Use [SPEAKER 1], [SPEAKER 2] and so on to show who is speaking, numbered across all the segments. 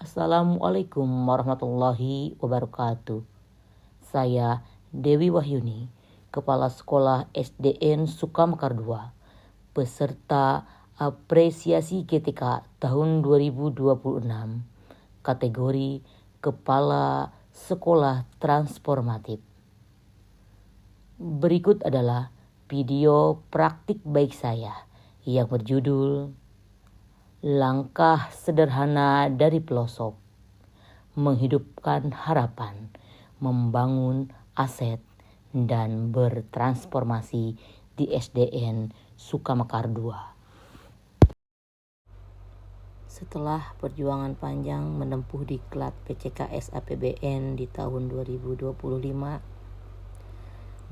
[SPEAKER 1] Assalamualaikum warahmatullahi wabarakatuh. Saya Dewi Wahyuni, Kepala Sekolah SDN Sukamekar II, peserta apresiasi GTK tahun 2026, kategori Kepala Sekolah Transformatif. Berikut adalah video praktik baik saya yang berjudul Langkah Sederhana dari Pelosok, Menghidupkan Harapan, Membangun Aset, dan Bertransformasi di SDN Sukamekar II. Setelah perjuangan panjang menempuh diklat PCKS APBN di tahun 2025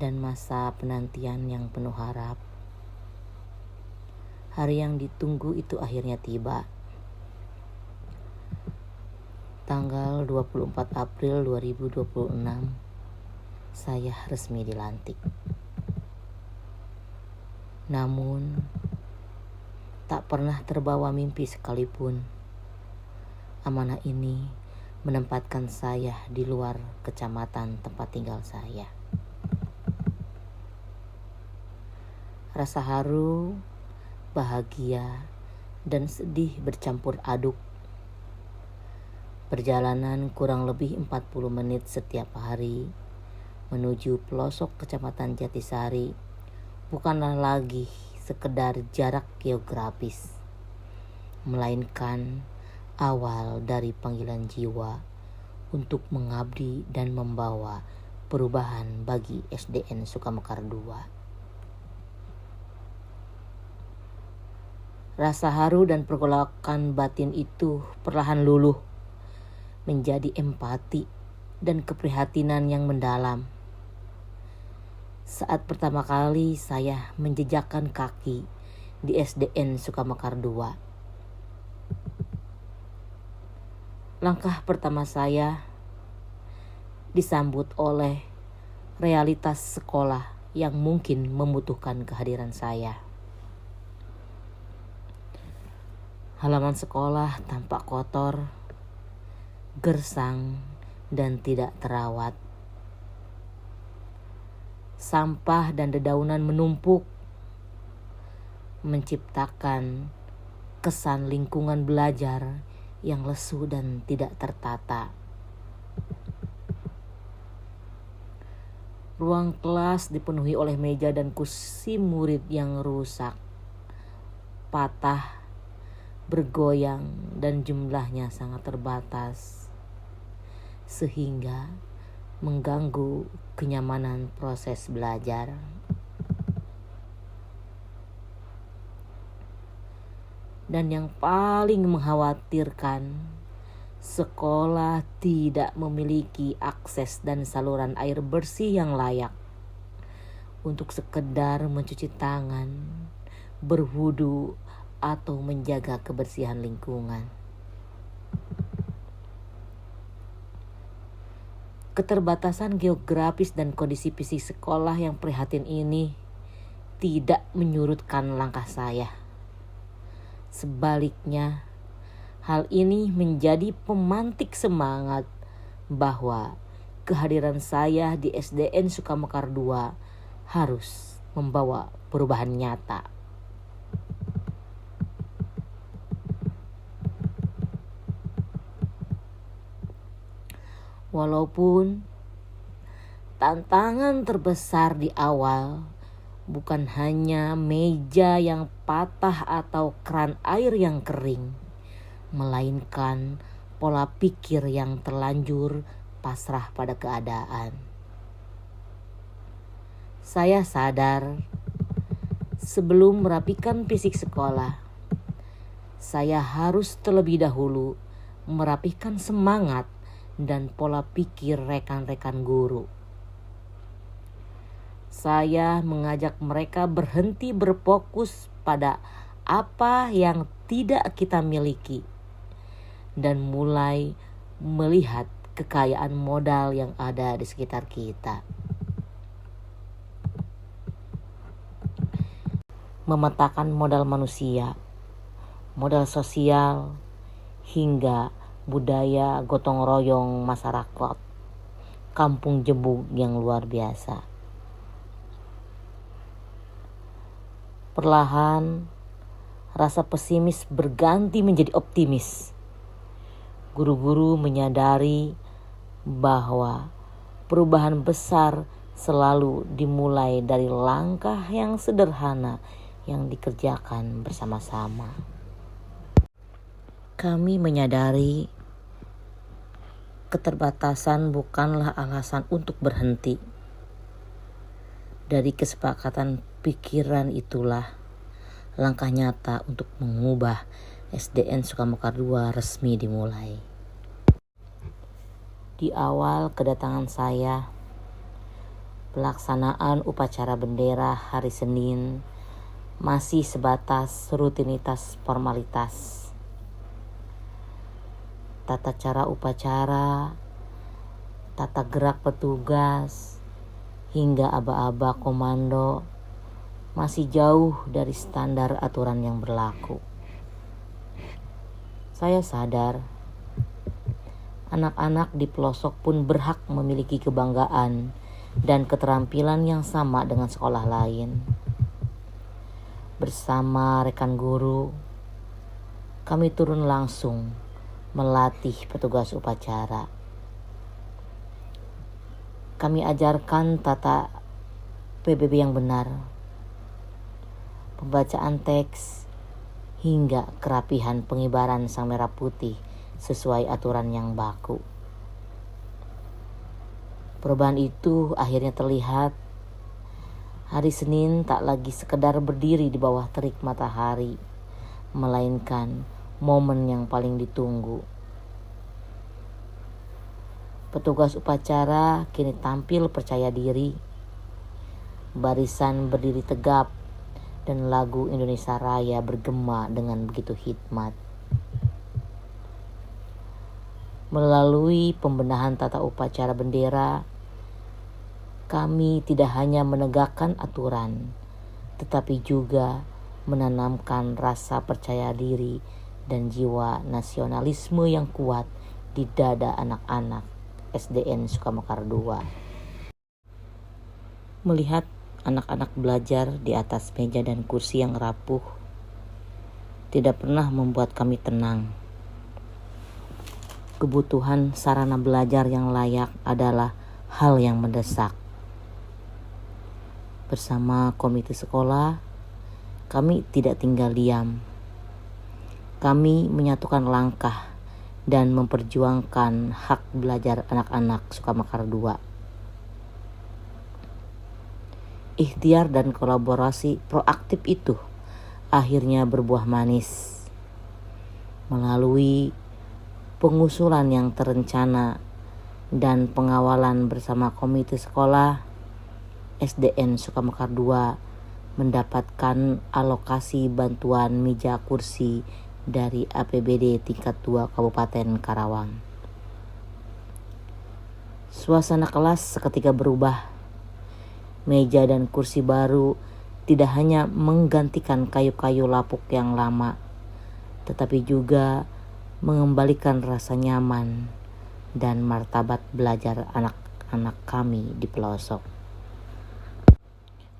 [SPEAKER 1] dan masa penantian yang penuh harap, hari yang ditunggu itu akhirnya tiba. Tanggal 24 April 2026, saya resmi dilantik. Namun, tak pernah terbawa mimpi sekalipun. Amanah ini menempatkan saya di luar kecamatan tempat tinggal saya. Rasa haru, bahagia, dan sedih bercampur aduk. Perjalanan kurang lebih 40 menit setiap hari menuju pelosok Kecamatan Jatisari bukanlah lagi sekedar jarak geografis, melainkan awal dari panggilan jiwa untuk mengabdi dan membawa perubahan bagi SDN Sukamekar II. Rasa haru dan pergolakan batin itu perlahan luluh menjadi empati dan keprihatinan yang mendalam. Saat pertama kali saya menjejakkan kaki di SDN Sukamekar II, langkah pertama saya disambut oleh realitas sekolah yang mungkin membutuhkan kehadiran saya. Halaman sekolah tampak kotor, gersang, dan tidak terawat. Sampah dan dedaunan menumpuk, menciptakan kesan lingkungan belajar yang lesu dan tidak tertata. Ruang kelas dipenuhi oleh meja dan kursi murid yang rusak, patah, bergoyang, dan jumlahnya sangat terbatas, sehingga mengganggu kenyamanan proses belajar. Dan yang paling mengkhawatirkan, sekolah tidak memiliki akses dan saluran air bersih yang layak untuk sekedar mencuci tangan, berwudu, atau menjaga kebersihan lingkungan. Keterbatasan geografis dan kondisi fisik sekolah yang prihatin ini tidak menyurutkan langkah saya. Sebaliknya, hal ini menjadi pemantik semangat bahwa kehadiran saya di SDN Sukamekar II harus membawa perubahan nyata. Walaupun tantangan terbesar di awal bukan hanya meja yang patah atau keran air yang kering, melainkan pola pikir yang terlanjur pasrah pada keadaan. Saya sadar sebelum merapikan fisik sekolah, saya harus terlebih dahulu merapikan semangat dan pola pikir rekan-rekan guru. Saya mengajak mereka berhenti berfokus pada apa yang tidak kita miliki dan mulai melihat kekayaan modal yang ada di sekitar kita. Memetakan modal manusia, modal sosial, hingga budaya gotong royong masyarakat Kampung Jebuk yang luar biasa. Perlahan rasa pesimis berganti menjadi optimis. Guru-guru menyadari bahwa perubahan besar selalu dimulai dari langkah yang sederhana yang dikerjakan bersama-sama. Kami menyadari keterbatasan bukanlah alasan untuk berhenti. Dari kesepakatan pikiran itulah langkah nyata untuk mengubah SDN Sukamekar II resmi dimulai. Di awal kedatangan saya, pelaksanaan upacara bendera hari Senin masih sebatas rutinitas formalitas. Tata cara upacara, tata gerak petugas, hingga aba-aba komando masih jauh dari standar aturan yang berlaku. Saya sadar, anak-anak di pelosok pun berhak memiliki kebanggaan dan keterampilan yang sama dengan sekolah lain. Bersama rekan guru, kami turun langsung melatih petugas upacara. Kami ajarkan tata PBB yang benar, pembacaan teks, hingga kerapihan pengibaran sang merah putih sesuai aturan yang baku. Perubahan itu akhirnya terlihat. Hari Senin tak lagi sekedar berdiri di bawah terik matahari, melainkan momen yang paling ditunggu. Petugas upacara kini tampil percaya diri, barisan berdiri tegap, dan lagu Indonesia Raya bergema dengan begitu hikmat. Melalui pembenahan tata upacara bendera, kami tidak hanya menegakkan aturan, tetapi juga menanamkan rasa percaya diri dan jiwa nasionalisme yang kuat di dada anak-anak SDN Sukamekar II. Melihat anak-anak belajar di atas meja dan kursi yang rapuh tidak pernah membuat kami tenang. Kebutuhan sarana belajar yang layak adalah hal yang mendesak. Bersama komite sekolah, kami tidak tinggal diam. Kami menyatukan langkah dan memperjuangkan hak belajar anak-anak Sukamekar II. Ikhtiar dan kolaborasi proaktif itu akhirnya berbuah manis. Melalui pengusulan yang terencana dan pengawalan bersama komite sekolah, SDN Sukamekar II mendapatkan alokasi bantuan meja kursi dari APBD tingkat 2 Kabupaten Karawang. Suasana kelas seketika berubah. Meja dan kursi baru tidak hanya menggantikan kayu-kayu lapuk yang lama, tetapi juga mengembalikan rasa nyaman dan martabat belajar anak-anak kami di pelosok.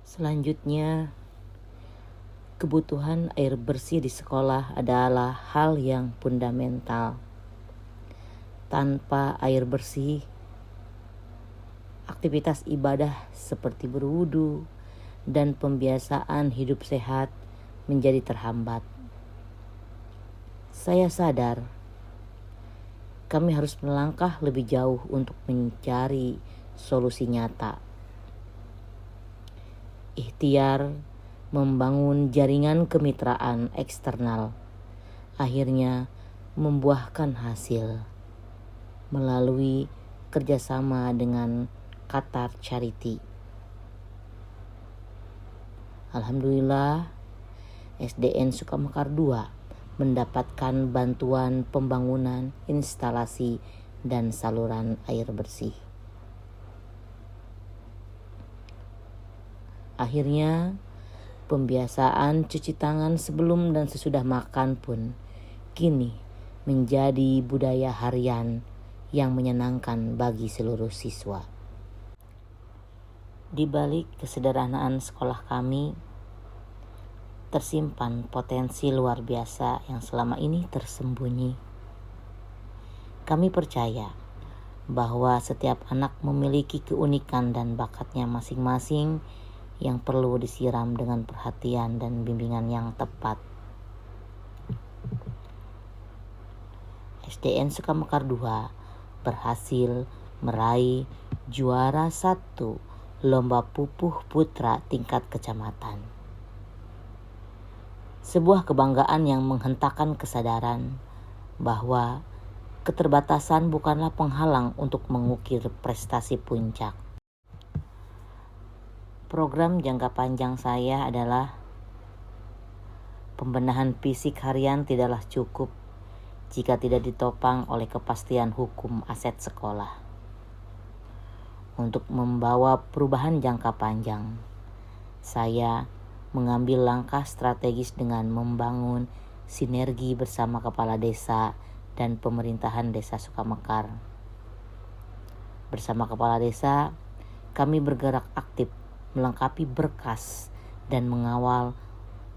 [SPEAKER 1] Selanjutnya, kebutuhan air bersih di sekolah adalah hal yang fundamental. Tanpa air bersih, aktivitas ibadah seperti berwudu dan pembiasaan hidup sehat menjadi terhambat. Saya sadar kami harus melangkah lebih jauh untuk mencari solusi nyata. Ikhtiar membangun jaringan kemitraan eksternal akhirnya membuahkan hasil melalui kerjasama dengan Qatar Charity. Alhamdulillah, SDN Sukamekar II mendapatkan bantuan pembangunan instalasi dan saluran air bersih. Akhirnya, pembiasaan cuci tangan sebelum dan sesudah makan pun kini menjadi budaya harian yang menyenangkan bagi seluruh siswa. Di balik kesederhanaan sekolah kami, tersimpan potensi luar biasa yang selama ini tersembunyi. Kami percaya bahwa setiap anak memiliki keunikan dan bakatnya masing-masing yang perlu disiram dengan perhatian dan bimbingan yang tepat. SDN Sukamekar II berhasil meraih juara 1 Lomba Pupuh Putra tingkat kecamatan. Sebuah kebanggaan yang menghentakkan kesadaran bahwa keterbatasan bukanlah penghalang untuk mengukir prestasi puncak. Program jangka panjang saya adalah pembenahan fisik harian tidaklah cukup jika tidak ditopang oleh kepastian hukum aset sekolah. Untuk membawa perubahan jangka panjang, saya mengambil langkah strategis dengan membangun sinergi bersama kepala desa dan pemerintahan Desa Sukamekar. Bersama kepala desa, kami bergerak aktif melengkapi berkas dan mengawal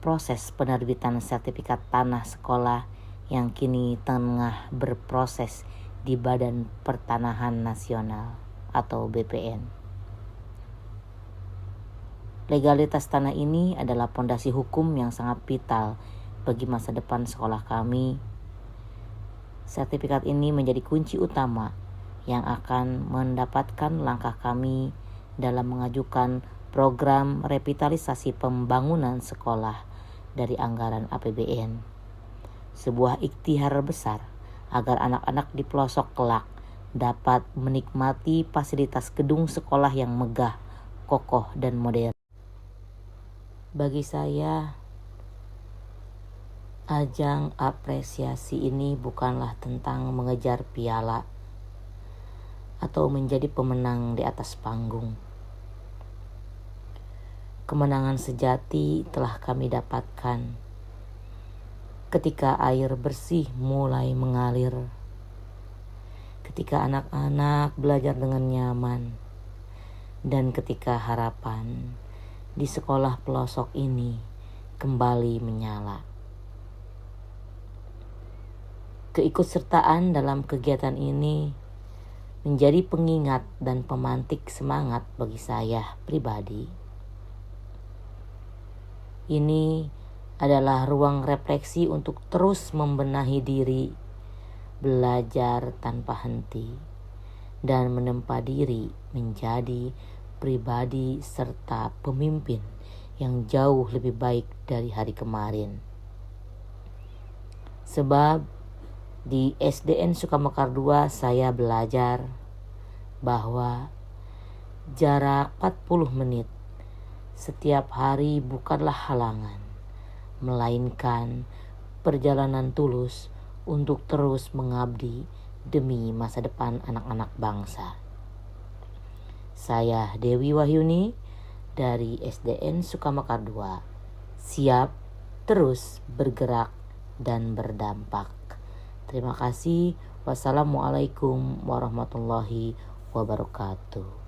[SPEAKER 1] proses penerbitan sertifikat tanah sekolah yang kini tengah berproses di Badan Pertanahan Nasional atau BPN. Legalitas tanah ini adalah pondasi hukum yang sangat vital bagi masa depan sekolah kami. Sertifikat ini menjadi kunci utama yang akan mendapatkan langkah kami dalam mengajukan program revitalisasi pembangunan sekolah dari anggaran APBN. Sebuah ikhtiar besar agar anak-anak di pelosok kelak dapat menikmati fasilitas gedung sekolah yang megah, kokoh, dan modern. Bagi saya, ajang apresiasi ini bukanlah tentang mengejar piala atau menjadi pemenang di atas panggung. Kemenangan sejati telah kami dapatkan ketika air bersih mulai mengalir, ketika anak-anak belajar dengan nyaman, dan ketika harapan di sekolah pelosok ini kembali menyala. Keikutsertaan dalam kegiatan ini menjadi pengingat dan pemantik semangat bagi saya pribadi. Ini adalah ruang refleksi untuk terus membenahi diri, belajar tanpa henti, dan menempa diri menjadi pribadi serta pemimpin yang jauh lebih baik dari hari kemarin. Sebab di SDN Sukamekar II saya belajar bahwa jarak 40 menit setiap hari bukanlah halangan, melainkan perjalanan tulus untuk terus mengabdi demi masa depan anak-anak bangsa. Saya Dewi Wahyuni dari SDN Sukamekar II, siap terus bergerak dan berdampak. Terima kasih. Wassalamualaikum warahmatullahi wabarakatuh.